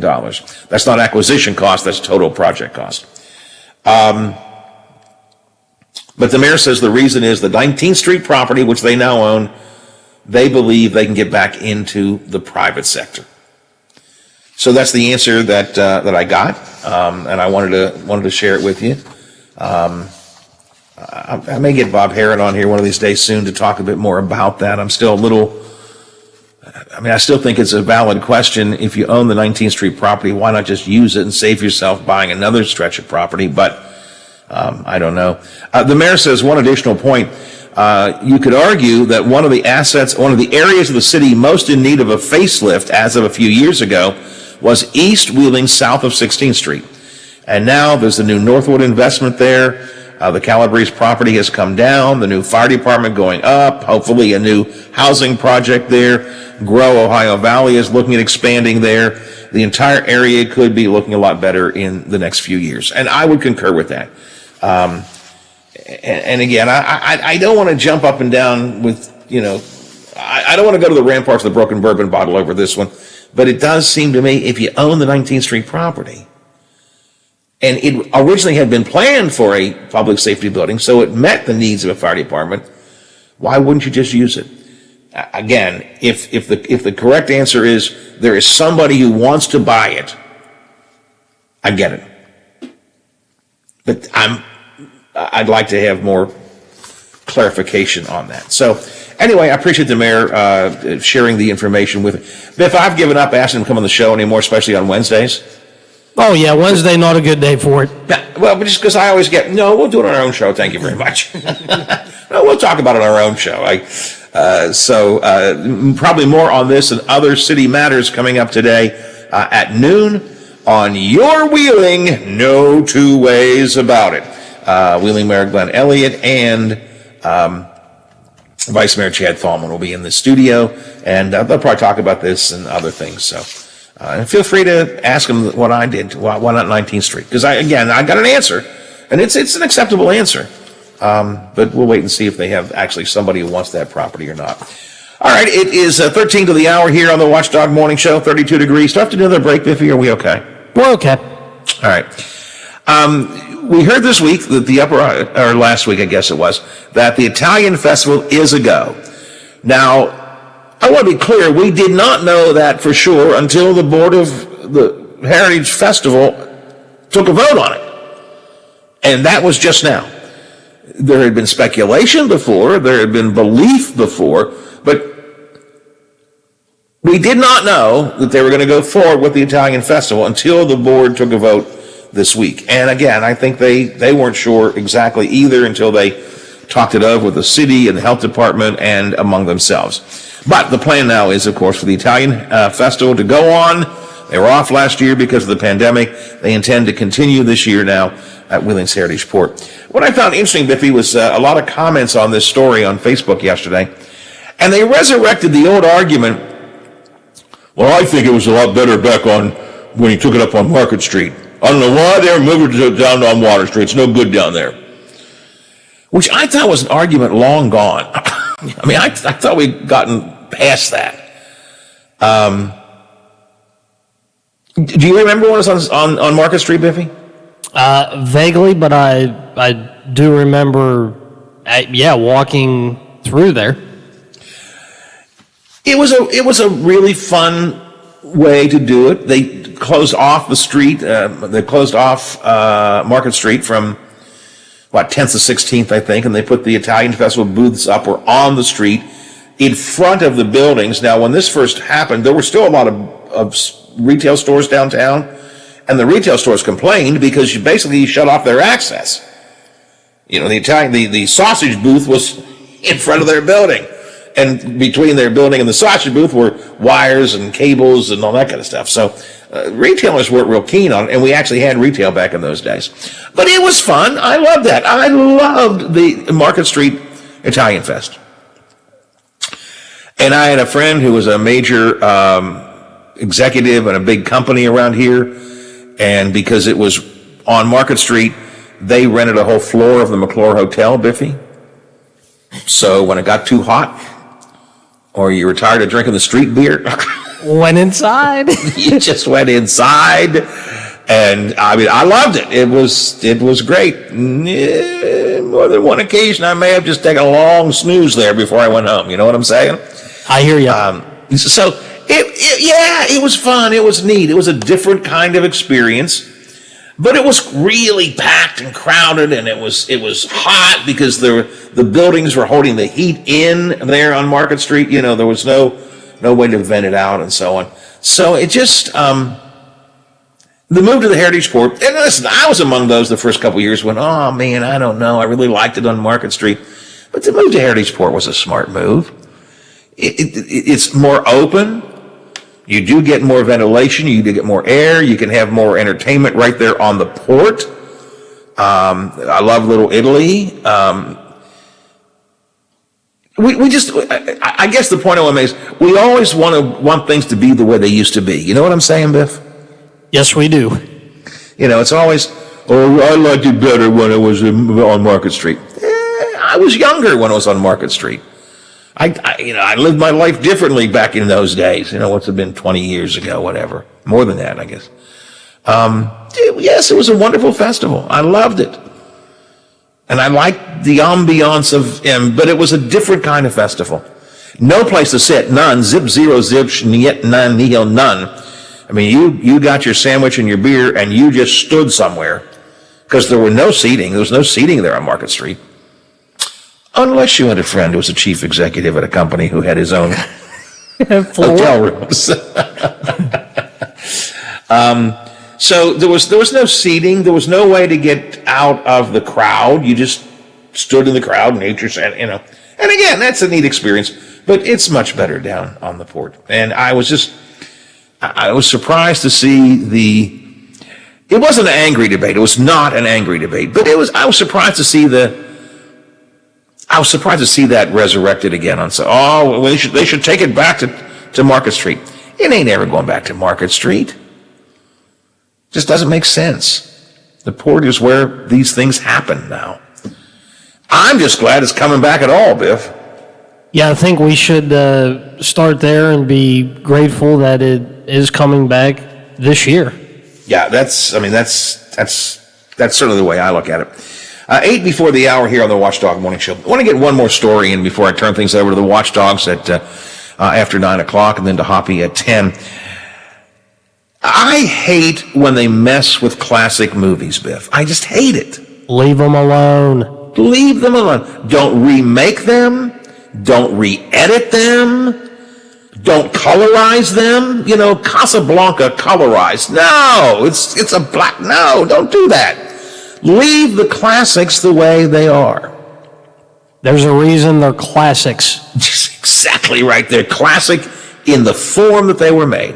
Speaker 5: That's not acquisition cost, that's total project cost. But the mayor says the reason is the 19th Street property, which they now own, they believe they can get back into the private sector. So that's the answer that I got, and I wanted to share it with you. I may get Bob Herron on here one of these days soon to talk a bit more about that. I'm still a little, I still think it's a valid question. If you own the 19th Street property, why not just use it and save yourself buying another stretch of property? But I don't know. The mayor says one additional point. You could argue that one of the areas of the city most in need of a facelift as of a few years ago was East Wheeling south of 16th Street. And now there's the new Northwood investment there. The Calabrese property has come down, the new fire department going up, hopefully a new housing project there. Grow Ohio Valley is looking at expanding there. The entire area could be looking a lot better in the next few years. And I would concur with that. And again, I don't want to jump up and down with, I don't want to go to the ramparts of the broken bourbon bottle over this one. But it does seem to me, if you own the 19th Street property, and it originally had been planned for a public safety building, so it met the needs of a fire department, why wouldn't you just use it? Again, if the correct answer is there is somebody who wants to buy it, I get it. But I'd like to have more clarification on that. So anyway, I appreciate the mayor sharing the information with me. Biff, I've given up asking him to come on the show anymore, especially on Wednesdays.
Speaker 16: Oh, yeah, Wednesday, not a good day for it.
Speaker 5: Yeah, well, just because I always get, no, we'll do it on our own show, thank you very much. No, we'll talk about it on our own show. Probably more on this and other city matters coming up today at noon on Your Wheeling, no two ways about it. Wheeling Mayor Glenn Elliott and Vice Mayor Chad Thalman will be in the studio, and they'll probably talk about this and other things. So, and feel free to ask them what I did. Why not 19th Street? Because I got an answer, and it's an acceptable answer. But we'll wait and see if they have actually somebody who wants that property or not. All right, it is 13 to the hour here on the Watchdog Morning Show. 32 degrees. Do I have to do another break, Biffy? Are we okay?
Speaker 16: We're okay.
Speaker 5: All right. We heard this week that or last week, I guess it was, that the Italian festival is a go. Now, I want to be clear, we did not know that for sure until the board of the Heritage Festival took a vote on it. And that was just now. There had been speculation before, there had been belief before, but we did not know that they were going to go forward with the Italian festival until the board took a vote this week. And again, I think they weren't sure exactly either until they talked it over with the city and the health department and among themselves. But the plan now is, of course, for the Italian festival to go on. They were off last year because of the pandemic. They intend to continue this year now at Wheeling's Heritage Port. What I found interesting, Biffy, was a lot of comments on this story on Facebook yesterday. And they resurrected the old argument, well, I think it was a lot better back on when he took it up on Market Street. I don't know why they're moving it down on Water Street. It's no good down there. Which I thought was an argument long gone. I mean, I thought we'd gotten past that. Do you remember when it was on Market Street, Biffy?
Speaker 16: Vaguely, but I do remember, walking through there.
Speaker 5: It was a really fun way to do it. They closed off the street. They closed off Market Street from 10th to 16th, I think, and they put the Italian Festival booths up or on the street in front of the buildings. Now, when this first happened, there were still a lot of retail stores downtown, and the retail stores complained because you basically shut off their access. You know, the sausage booth was in front of their building. And between their building and the sausage booth were wires and cables and all that kind of stuff. So retailers weren't real keen on it, and we actually had retail back in those days. But it was fun. I loved that. I loved the Market Street Italian Fest. And I had a friend who was a major executive in a big company around here, and because it was on Market Street, they rented a whole floor of the McClure Hotel, Biffy. So when it got too hot, or you were tired of drinking the street beer,
Speaker 16: went inside.
Speaker 5: You just went inside, and I mean, I loved it. It was great. More than one occasion, I may have just taken a long snooze there before I went home. You know what I'm saying?
Speaker 16: I hear you.
Speaker 5: So it was fun. It was neat. It was a different kind of experience. But it was really packed and crowded, and it was hot because the buildings were holding the heat in there on Market Street. You know, there was no way to vent it out and so on. So it just the move to the Heritage Port. And listen, I was among those the first couple of years when, oh man, I don't know, I really liked it on Market Street. But the move to Heritage Port was a smart move. It's more open. You do get more ventilation. You do get more air. You can have more entertainment right there on the port. I love Little Italy. I guess the point I want to make is we always want things to be the way they used to be. You know what I'm saying, Biff?
Speaker 16: Yes, we do.
Speaker 5: You know, it's always, I liked it better when it was on Market Street. I was younger when it was on Market Street. I lived my life differently back in those days. You know, what's it been, 20 years ago, whatever. More than that, I guess. Yes, it was a wonderful festival. I loved it. And I liked the ambiance but it was a different kind of festival. No place to sit, none. Zip, zero, zip, niet, none, nihil, none. I mean, you got your sandwich and your beer, and you just stood somewhere. Because there was no seating there on Market Street. Unless you had a friend who was a chief executive at a company who had his own hotel rooms. So there was no seating. There was no way to get out of the crowd. You just stood in the crowd and ate your sandwich, you know. And again, that's a neat experience, but it's much better down on the port. And I was surprised to see it wasn't an angry debate. It was not an angry debate, but I was surprised to see that resurrected again. They should take it back to Market Street. It ain't ever going back to Market Street. Just doesn't make sense. The port is where these things happen now. I'm just glad it's coming back at all, Biff.
Speaker 16: Yeah, I think we should start there and be grateful that it is coming back this year.
Speaker 5: Yeah, that's certainly the way I look at it. 8 before the hour here on the Watchdog Morning Show. I want to get one more story in before I turn things over to the Watchdogs after 9 o'clock and then to Hoppy at 10. I hate when they mess with classic movies, Biff. I just hate it.
Speaker 16: Leave them alone.
Speaker 5: Leave them alone. Don't remake them. Don't re-edit them. Don't colorize them. You know, Casablanca colorized. No, it's a black. No, don't do that. Leave the classics the way they are.
Speaker 16: There's a reason they're classics.
Speaker 5: Just exactly right. They're classic in the form that they were made.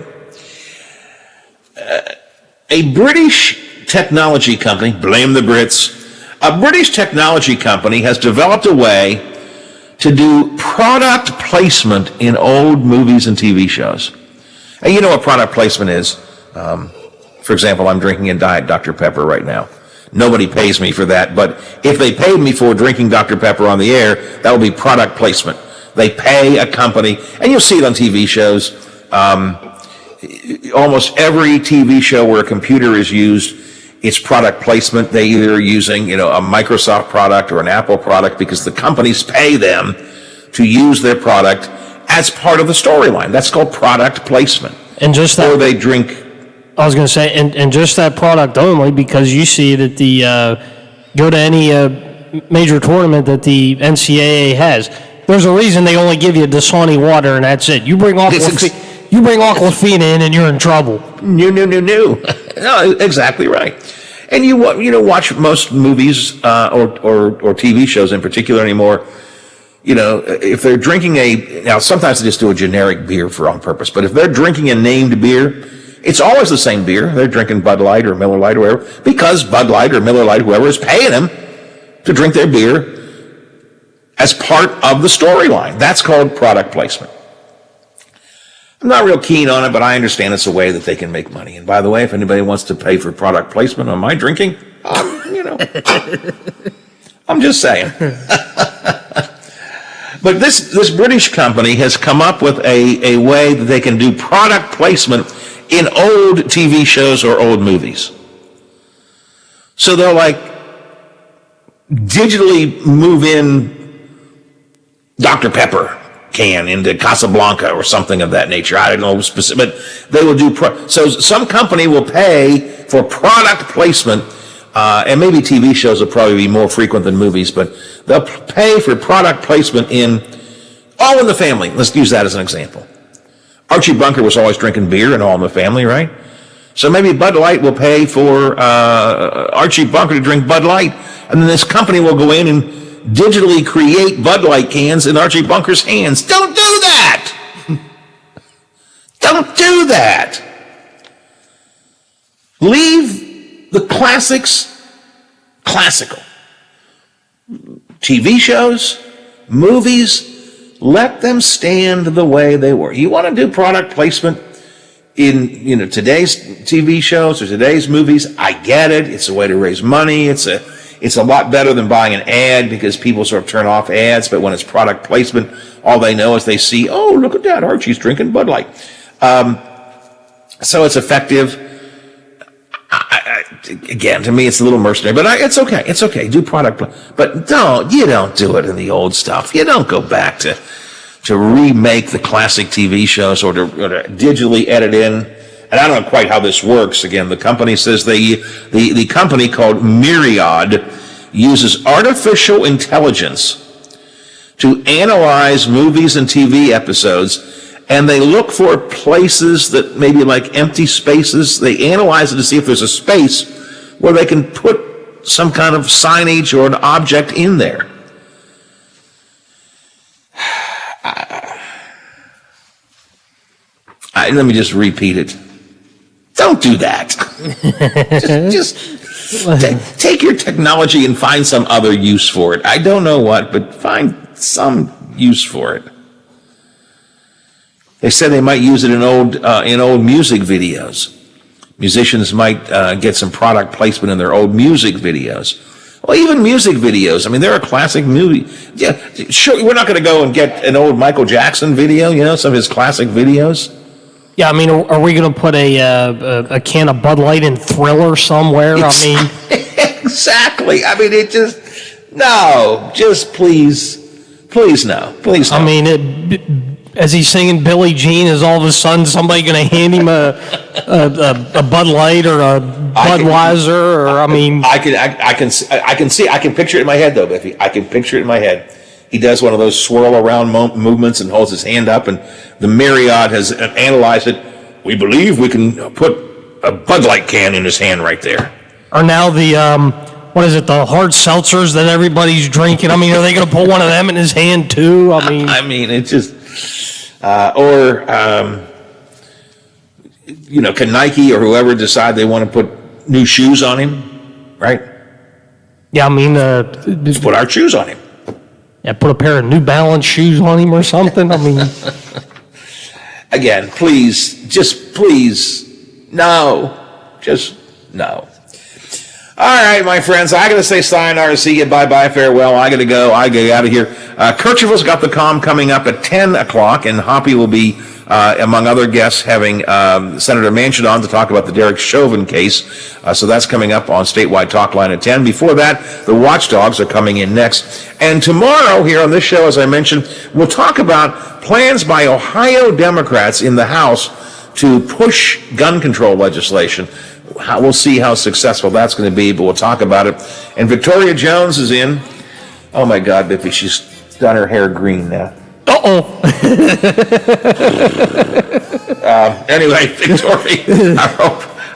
Speaker 5: A British technology company, blame the Brits, a British technology company has developed a way to do product placement in old movies and TV shows. And you know what product placement is? For example, I'm drinking a Diet Dr. Pepper right now. Nobody pays me for that, but if they paid me for drinking Dr. Pepper on the air, that would be product placement. They pay a company, and you'll see it on TV shows. Almost every TV show where a computer is used, it's product placement. They either are using, a Microsoft product or an Apple product because the companies pay them to use their product as part of the storyline. That's called product placement.
Speaker 16: And just that,
Speaker 5: or they drink.
Speaker 16: I was going to say, and just that product only, because you see it at the go to any major tournament that the NCAA has. There's a reason they only give you Dasani water, and that's it. You bring Aquafina in, and you're in trouble.
Speaker 5: No. No, exactly right. And you watch most movies or TV shows in particular anymore. If they're drinking now sometimes they just do a generic beer on purpose, but if they're drinking a named beer, it's always the same beer. They're drinking Bud Light or Miller Light or whatever, because Bud Light or Miller Light, whoever is paying them to drink their beer as part of the storyline. That's called product placement. I'm not real keen on it, but I understand it's a way that they can make money. And by the way, if anybody wants to pay for product placement on my drinking, I'm just saying. But this British company has come up with a way that they can do product placement in old TV shows or old movies. So they'll digitally move in Dr. Pepper can into Casablanca or something of that nature. I don't know specific, but they will do. So some company will pay for product placement, and maybe TV shows will probably be more frequent than movies, but they'll pay for product placement in All in the Family. Let's use that as an example. Archie Bunker was always drinking beer in All in the Family, right? So maybe Bud Light will pay for Archie Bunker to drink Bud Light, and then this company will go in and digitally create Bud Light cans in Archie Bunker's hands. Don't do that! Don't do that! Leave the classics classical. TV shows, movies, let them stand the way they were. You want to do product placement in today's TV shows or today's movies? I get it. It's a way to raise money. It's a lot better than buying an ad because people sort of turn off ads. But when it's product placement, all they know is they see, oh, look at that, Archie's drinking Bud Light. So it's effective. Again, to me, it's a little mercenary, but it's okay. It's okay. Do product, but you don't do it in the old stuff. You don't go back to remake the classic TV shows or to digitally edit in. And I don't know quite how this works. Again, the company says the company called Myriad uses artificial intelligence to analyze movies and TV episodes, and they look for places that maybe like empty spaces. They analyze it to see if there's a space where they can put some kind of signage or an object in there. Let me just repeat it. Don't do that. just take your technology and find some other use for it. I don't know what, but find some use for it. They said they might use it in old music videos. Musicians might get some product placement in their old music videos. Well, even music videos. I mean, they're a classic movie. Yeah, sure. We're not going to go and get an old Michael Jackson video. Some of his classic videos.
Speaker 16: Yeah, I mean, are we going to put a can of Bud Light in Thriller somewhere?
Speaker 5: Exactly. I mean, please no. Please no.
Speaker 16: I mean, as he's singing Billie Jean, is all of a sudden somebody going to hand him a Bud Light or a Budweiser?
Speaker 5: I can picture it in my head though, Biffy. I can picture it in my head. He does one of those swirl around movements and holds his hand up, and the Myriad has analyzed it. We believe we can put a Bud Light can in his hand right there.
Speaker 16: Or now the what is it, the hard seltzers that everybody's drinking? I mean, are they going to put one of them in his hand too?
Speaker 5: I mean, it's just, can Nike or whoever decide they want to put new shoes on him, right?
Speaker 16: Yeah, I mean,
Speaker 5: just put our shoes on him.
Speaker 16: Yeah, put a pair of New Balance shoes on him or something. I mean,
Speaker 5: again, please, no, just no. All right, my friends, I got to say sayonara, see you, bye-bye, farewell. I got to go. I get out of here. Kirchhoff's got the comm coming up at 10 o'clock, and Hoppy will be, among other guests, having Senator Manchin on to talk about the Derek Chauvin case. So that's coming up on Statewide Talk Line at 10. Before that, the Watchdogs are coming in next. And tomorrow, here on this show, as I mentioned, we'll talk about plans by Ohio Democrats in the House to push gun control legislation. We'll see how successful that's going to be, but we'll talk about it. And Victoria Jones is in. Oh, my God, Bippy, she's done her hair green now.
Speaker 16: Uh-oh.
Speaker 5: Anyway, Victoria,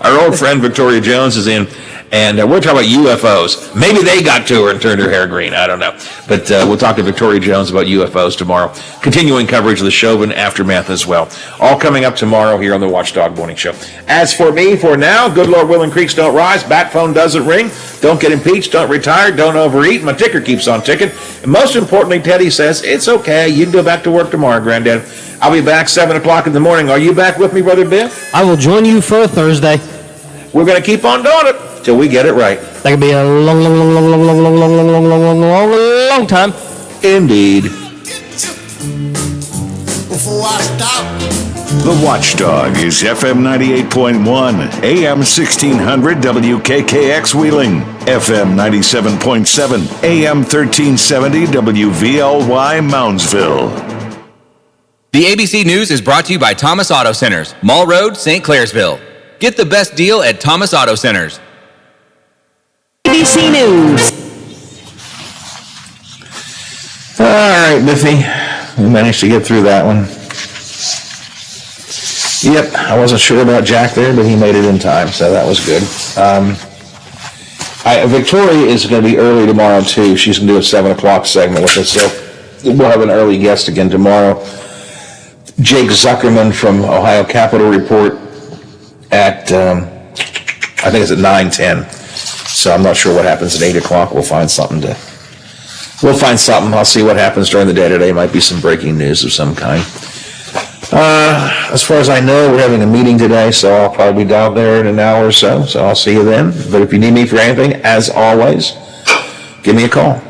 Speaker 5: our old friend Victoria Jones is in, and we're talking about UFOs. Maybe they got to her and turned her hair green. I don't know. But we'll talk to Victoria Jones about UFOs tomorrow. Continuing coverage of the Chauvin aftermath as well. All coming up tomorrow here on the Watchdog Morning Show. As for me, for now, good Lord willing, creeks don't rise, bat phone doesn't ring, don't get impeached, don't retire, don't overeat, my ticker keeps on ticking. And most importantly, Teddy says, it's okay, you can go back to work tomorrow, Granddad. I'll be back 7 o'clock in the morning. Are you back with me, Brother Biff?
Speaker 16: I will join you for Thursday.
Speaker 5: We're going to keep on doing it till we get it right.
Speaker 16: That could be a long time.
Speaker 5: Indeed.
Speaker 9: Before I stop. The Watchdog is FM 98.1, AM 1600 WKKX Wheeling, FM 97.7, AM 1370 WVLY Moundsville.
Speaker 1: The ABC News is brought to you by Thomas Auto Centers, Mall Road, St. Clairsville. Get the best deal at Thomas Auto Centers.
Speaker 17: ABC News.
Speaker 5: All right, Biffy. We managed to get through that one. Yep, I wasn't sure about Jack there, but he made it in time, so that was good. Victoria is going to be early tomorrow, too. She's going to do a 7 o'clock segment with us, so we'll have an early guest again tomorrow. Jake Zuckerman from Ohio Capitol Report at, I think it's at 9:10. So I'm not sure what happens at 8 o'clock. We'll find something. I'll see what happens during the day today. Might be some breaking news of some kind. As far as I know, we're having a meeting today, so I'll probably be down there in an hour or so. So I'll see you then. But if you need me for anything, as always, give me a call.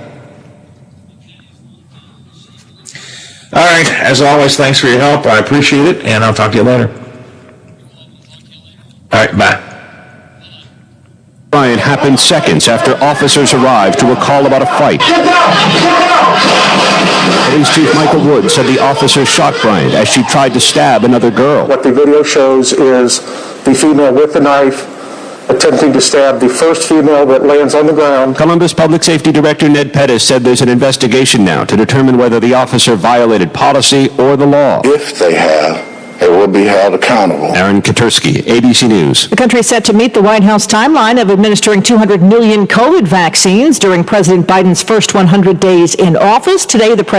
Speaker 5: All right. As always, thanks for your help. I appreciate it, and I'll talk to you later. All right. Bye.
Speaker 11: Bryant happened seconds after officers arrived to a call about a fight. Police Chief Michael Wood said the officer shot Bryant as she tried to stab another girl.
Speaker 12: What the video shows is the female with the knife attempting to stab the first female that lands on the ground.
Speaker 11: Columbus Public Safety Director Ned Pettis said there's an investigation now to determine whether the officer violated policy or the law.
Speaker 13: If they have, they will be held accountable.
Speaker 11: Aaron Katursky, ABC News.
Speaker 17: The country is set to meet the White House timeline of administering 200 million COVID vaccines during President Biden's first 100 days in office. Today, the president